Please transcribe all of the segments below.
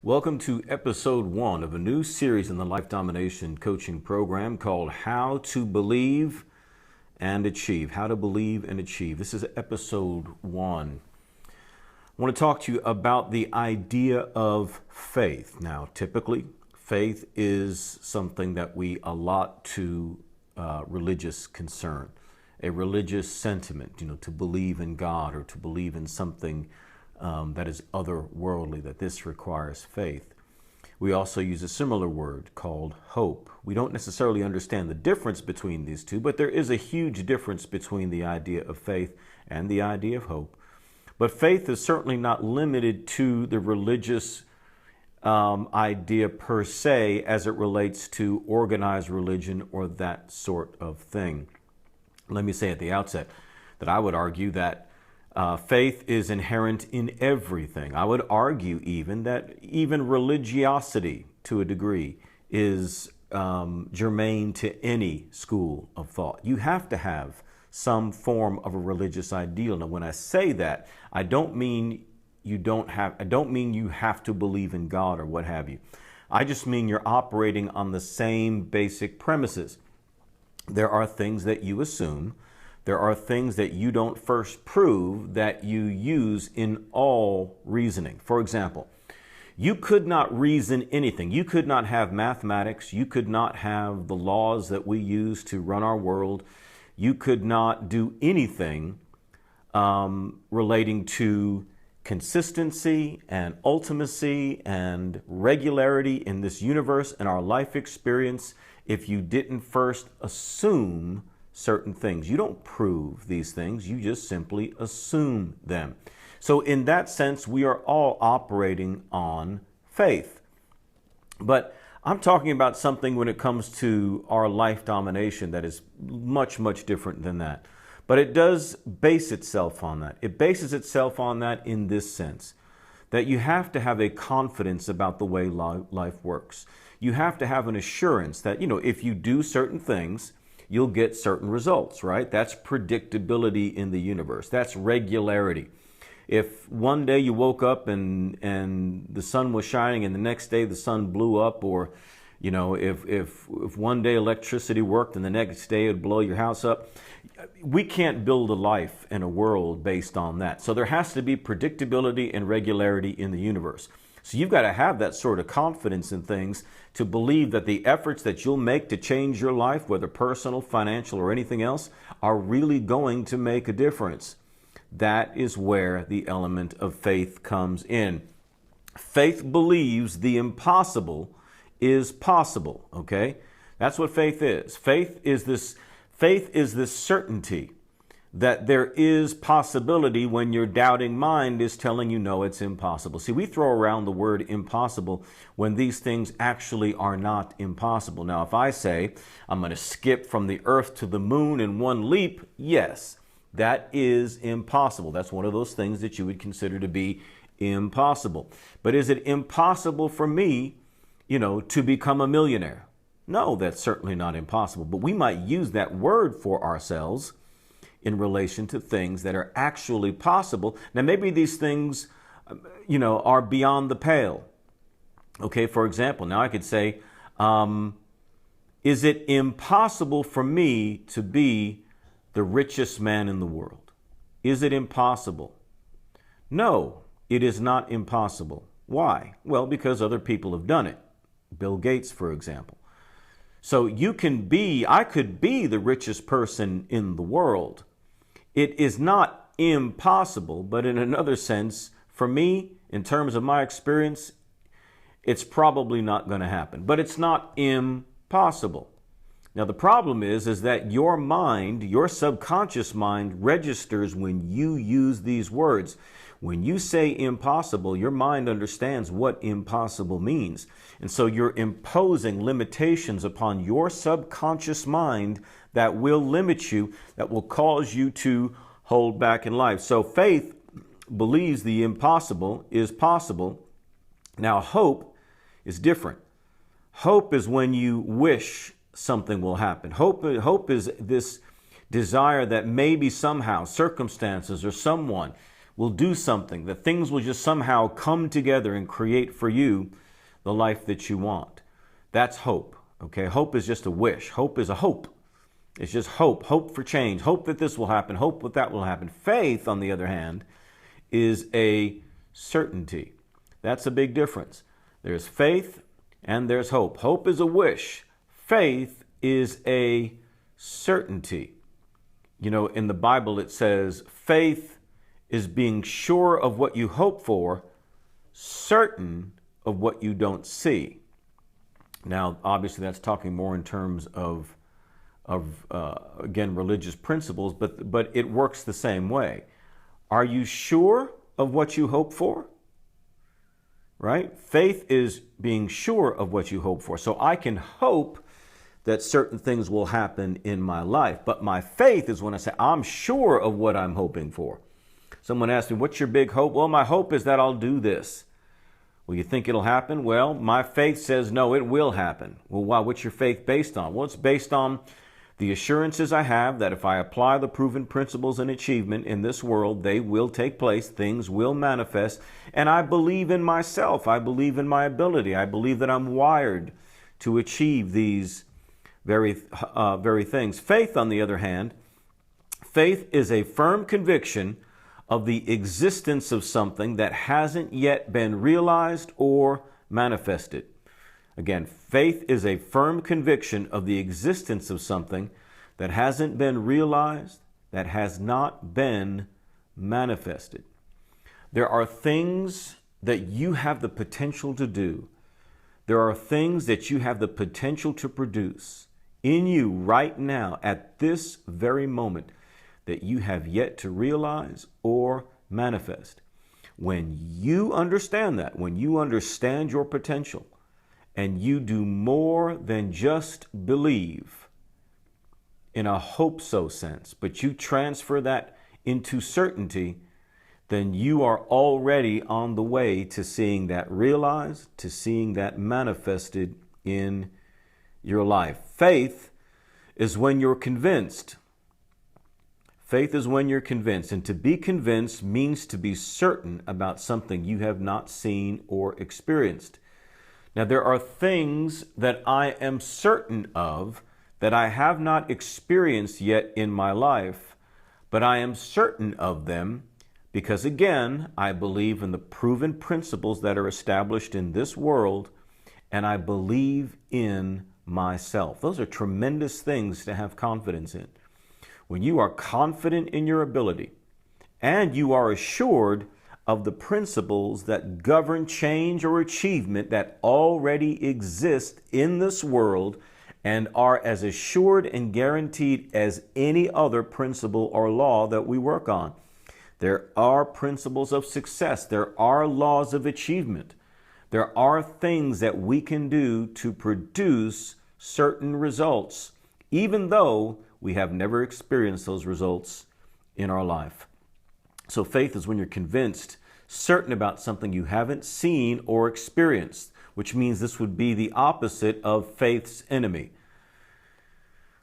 Welcome to episode 1 of a new series in the Life Domination Coaching Program called How to Believe and Achieve. How to Believe and Achieve. This is episode 1. I want to talk to you about the idea of faith. Now, typically, faith is something that we allot to religious concern, a religious sentiment, to believe in God or to believe in something that is otherworldly, that this requires faith. We also use a similar word called hope. We don't necessarily understand the difference between these two, but there is a huge difference between the idea of faith and the idea of hope. But faith is certainly not limited to the religious idea per se as it relates to organized religion or that sort of thing. Let me say at the outset that I would argue that faith is inherent in everything. I would argue even that even religiosity, to a degree, is germane to any school of thought. You have to have some form of a religious ideal. Now, when I say that, I don't mean you have to believe in God or what have you. I just mean you're operating on the same basic premises. There are things that you assume. There are things that you don't first prove that you use in all reasoning. For example, you could not reason anything. You could not have mathematics. You could not have the laws that we use to run our world. You could not do anything relating to consistency and ultimacy and regularity in this universe and our life experience if you didn't first assume certain things. You don't prove these things, you just simply assume them. So in that sense, we are all operating on faith. But I'm talking about something when it comes to our life domination that is much, much different than that. But it does base itself on that. It bases itself on that in this sense, that you have to have a confidence about the way life works. You have to have an assurance that, if you do certain things, you'll get certain results, right? That's predictability in the universe. That's regularity. If one day you woke up and the sun was shining and the next day the sun blew up, or if one day electricity worked and the next day it'd blow your house up, we can't build a life and a world based on that. So there has to be predictability and regularity in the universe. So you've got to have that sort of confidence in things to believe that the efforts that you'll make to change your life, whether personal, financial, or anything else, are really going to make a difference. That is where the element of faith comes in. Faith believes the impossible is possible, okay? That's what faith is. Faith is this certainty that there is possibility when your doubting mind is telling you no, it's impossible. See, we throw around the word impossible when these things actually are not impossible. Now, if I say I'm going to skip from the earth to the moon in one leap, yes, that is impossible. That's one of those things that you would consider to be impossible. But is it impossible for me, to become a millionaire? No, that's certainly not impossible. But we might use that word for ourselves in relation to things that are actually possible. Now, maybe these things, are beyond the pale. Okay, for example, now I could say, is it impossible for me to be the richest man in the world? Is it impossible? No, it is not impossible. Why? Well, because other people have done it. Bill Gates, for example. So I could be the richest person in the world. It is not impossible, but in another sense, for me, in terms of my experience, it's probably not going to happen. But it's not impossible. Now, the problem is that your mind, your subconscious mind, registers when you use these words. When you say impossible, your mind understands what impossible means. And so you're imposing limitations upon your subconscious mind that will limit you, that will cause you to hold back in life. So faith believes the impossible is possible. Now, hope is different. Hope is when you wish something will happen. Hope is this desire that maybe somehow circumstances or someone will do something, that things will just somehow come together and create for you the life that you want. That's hope. Okay, hope is just a wish. Hope is a hope. It's just hope, hope for change, hope that this will happen, hope that that will happen. Faith, on the other hand, is a certainty. That's a big difference. There's faith and there's hope. Hope is a wish. Faith is a certainty. You know, in the Bible it says faith is being sure of what you hope for, certain of what you don't see. Now, obviously that's talking more in terms of again, religious principles, but it works the same way. Are you sure of what you hope for? Right? Faith is being sure of what you hope for. So I can hope that certain things will happen in my life, but my faith is when I say, I'm sure of what I'm hoping for. Someone asked me, what's your big hope? Well, my hope is that I'll do this. Well, you think it'll happen? Well, my faith says, no, it will happen. Well, why? What's your faith based on? Well, it's based on the assurances I have that if I apply the proven principles and achievement in this world, they will take place, things will manifest, and I believe in myself. I believe in my ability. I believe that I'm wired to achieve these very things. Faith, on the other hand, faith is a firm conviction of the existence of something that hasn't yet been realized or manifested. Again, faith is a firm conviction of the existence of something that hasn't been realized, that has not been manifested. There are things that you have the potential to do. There are things that you have the potential to produce in you right now at this very moment that you have yet to realize or manifest. When you understand that, when you understand your potential, and you do more than just believe in a hope-so sense, but you transfer that into certainty, then you are already on the way to seeing that realized, to seeing that manifested in your life. Faith is when you're convinced. Faith is when you're convinced. And to be convinced means to be certain about something you have not seen or experienced. Now, there are things that I am certain of that I have not experienced yet in my life, but I am certain of them because, again, I believe in the proven principles that are established in this world, and I believe in myself. Those are tremendous things to have confidence in. When you are confident in your ability and you are assured of the principles that govern change or achievement that already exist in this world and are as assured and guaranteed as any other principle or law that we work on. There are principles of success. There are laws of achievement. There are things that we can do to produce certain results, even though we have never experienced those results in our life. So faith is when you're convinced, certain about something you haven't seen or experienced, which means this would be the opposite of faith's enemy.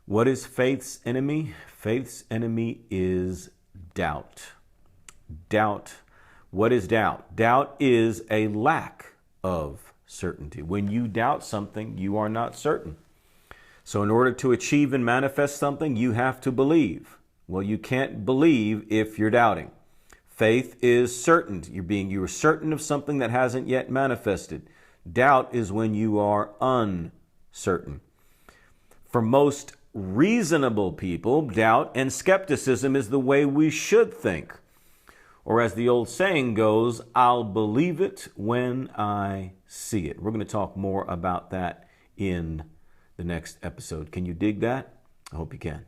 What is faith's enemy? Faith's enemy is doubt. Doubt. What is doubt? Doubt is a lack of certainty. When you doubt something, you are not certain. So in order to achieve and manifest something, you have to believe. Well, you can't believe if you're doubting. Faith is certain. You are certain of something that hasn't yet manifested. Doubt is when you are uncertain. For most reasonable people, doubt and skepticism is the way we should think. Or as the old saying goes, I'll believe it when I see it. We're going to talk more about that in the next episode. Can you dig that? I hope you can.